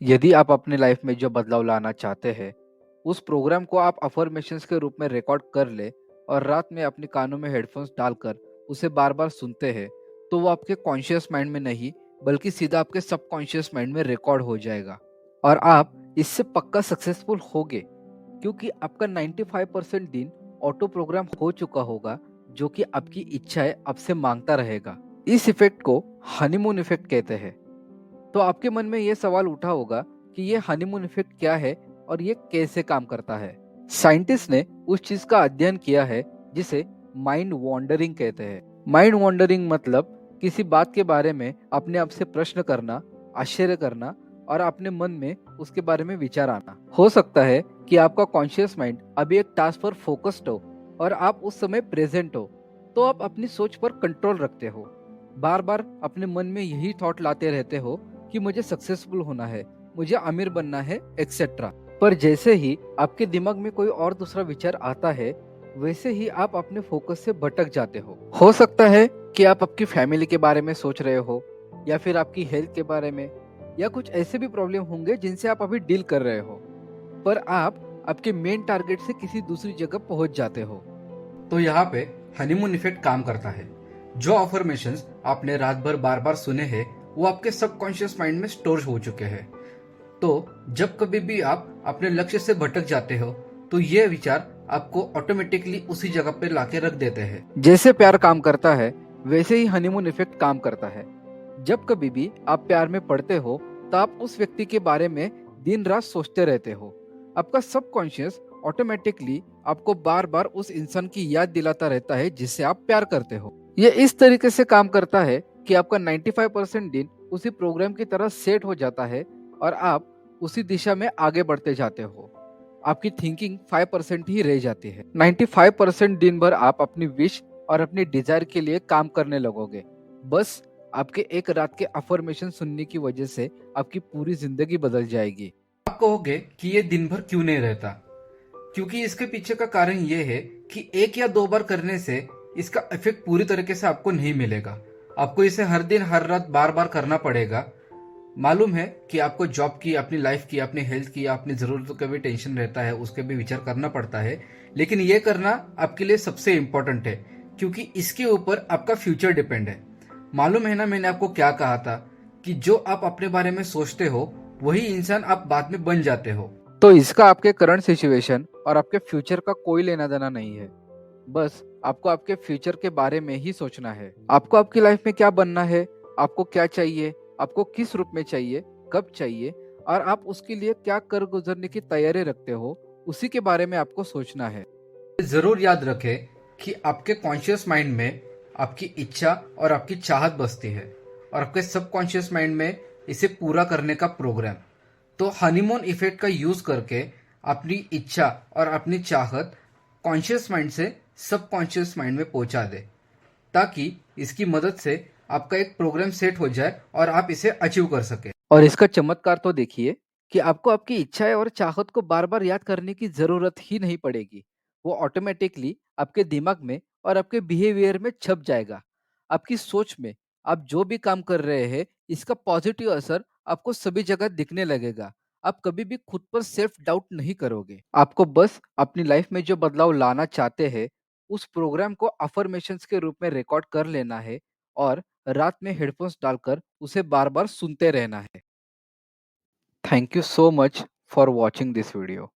यदि आप अपनी लाइफ में जो बदलाव लाना चाहते हैं, उस प्रोग्राम को आप अफर्मेशंस के रूप में रिकॉर्ड कर ले और रात में अपने कानों में हेडफोन्स डालकर उसे बार-बार सुनते हैं, तो वो आपके कॉन्शियस माइंड में नहीं, बल्कि सीधा आपके सबकॉन्शियस माइंड में रिकॉर्ड हो जाएगा। और आप इससे पक्का सक्सेसफुल होगे, क्योंकि आपका 95% दिन ऑटो प्रोग्राम हो चुका होगा, जो कि आपकी इच्छाएं आपसे मांगता रहेगा। इस इफेक्ट को हनीमून इफेक्ट कहते हैं। तो आपके मन में ये सवाल उठा होगा कि ये हनीमून इफेक्ट क्या है और ये कैसे काम करता है। साइंटिस्ट ने उस चीज का अध्ययन किया है जिसे माइंड वॉन्डरिंग कहते हैं। माइंड वॉन्डरिंग मतलब किसी बात के बारे में अपने आप से प्रश्न करना, आश्चर्य करना और अपने मन में उसके बारे में विचार आना। हो सकता है कि आपका कॉन्शियस माइंड अभी एक टास्क पर फोकस्ड हो और आप उस समय प्रेजेंट हो, तो आप अपनी सोच पर कंट्रोल रखते हो। बार बार अपने मन में यही थॉट लाते रहते हो कि मुझे सक्सेसफुल होना है, मुझे अमीर बनना है, एक्सेट्रा। पर जैसे ही आपके दिमाग में कोई और दूसरा विचार आता है, वैसे ही आप अपने फोकस से भटक जाते हो सकता है कि आप आपकी फैमिली के बारे में सोच रहे हो, या फिर आपकी हेल्थ के बारे में, या कुछ ऐसे भी प्रॉब्लम होंगे जिनसे आप अभी डील कर रहे हो, पर आप आपके मेन टारगेट से किसी दूसरी जगह पहुंच जाते हो। तो यहाँ पे हनीमून इफेक्ट काम करता है। जो अफर्मेशंस आपने रात भर बार बार सुने हैं, वो आपके सबकॉन्शियस माइंड में स्टोर हो चुके हैं। तो जब कभी भी आप अपने लक्ष्य से भटक जाते हो, तो ये विचार आपको ऑटोमेटिकली उसी जगह पे लाके रख देते हैं। जैसे प्यार काम करता है, वैसे ही हनीमून इफेक्ट काम करता है। जब कभी भी आप प्यार में पड़ते हो, तो आप उस व्यक्ति के बारे में दिन रात सोचते रहते हो। आपका सबकॉन्शियस ऑटोमेटिकली आपको बार बार उस इंसान की याद दिलाता रहता है जिससे आप प्यार करते हो। ये इस तरीके से काम करता है कि आपका 95% दिन उसी प्रोग्राम की तरह सेट हो जाता है और आप उसी दिशा में आगे बढ़ते जाते हो। आपकी थिंकिंग 5% ही रह जाती है। 95% दिन भर आप अपनी विश और अपनी डिजायर के लिए काम करने लगोगे। बस आपके एक रात के अफर्मेशन सुनने की वजह से आपकी पूरी जिंदगी बदल जाएगी। आप कहोगे कि ये दिन भर क्यों नहीं रहता? क्योंकि इसके पीछे का कारण ये है कि एक या दो बार करने से इसका इफेक्ट पूरी तरीके से आपको नहीं मिलेगा। आपको इसे हर दिन हर रात बार बार करना पड़ेगा। मालूम है कि आपको जॉब की, अपनी लाइफ की, अपनी हेल्थ की, अपनी जरूरतों का भी टेंशन रहता है, उसके भी विचार करना पड़ता है, लेकिन ये करना आपके लिए सबसे इम्पोर्टेंट है, क्योंकि इसके ऊपर आपका फ्यूचर डिपेंड है। मालूम है ना मैंने आपको क्या कहा था कि जो आप अपने बारे में सोचते हो, वही इंसान आप बाद में बन जाते हो। तो इसका आपके करंट सिचुएशन और आपके फ्यूचर का कोई लेना देना नहीं है। बस आपको आपके फ्यूचर के बारे में ही सोचना है। आपको आपकी लाइफ में क्या बनना है, आपको क्या चाहिए, आपको किस रूप में चाहिए, कब चाहिए, और आप उसके लिए क्या कर गुजरने की तैयारी रखते हो, उसी के बारे में आपको सोचना है। जरूर याद रखें कि आपके कॉन्शियस माइंड में आपकी इच्छा और आपकी चाहत बसती है, और आपके सबकॉन्शियस माइंड में इसे पूरा करने का प्रोग्राम। तो हनीमून इफेक्ट का यूज करके अपनी इच्छा और अपनी चाहत कॉन्शियस माइंड से सबकॉन्शियस माइंड में पहुंचा दे, ताकि इसकी मदद से आपका एक प्रोग्राम सेट हो जाए और आप इसे अचीव कर सके। और इसका चमत्कार तो देखिए कि आपको आपकी इच्छाएं और चाहत को बार बार याद करने की जरूरत ही नहीं पड़ेगी। वो ऑटोमेटिकली आपके दिमाग में और आपके बिहेवियर में छप जाएगा। आपकी सोच में आप जो भी काम कर रहे हैं, इसका पॉजिटिव असर आपको सभी जगह दिखने लगेगा। आप कभी भी खुद पर सेल्फ डाउट नहीं करोगे। आपको बस अपनी लाइफ में जो बदलाव लाना चाहते हैं, उस प्रोग्राम को अफर्मेशंस के रूप में रिकॉर्ड कर लेना है और रात में हेडफोन्स डालकर उसे बार बार सुनते रहना है। Thank you so much for watching this video.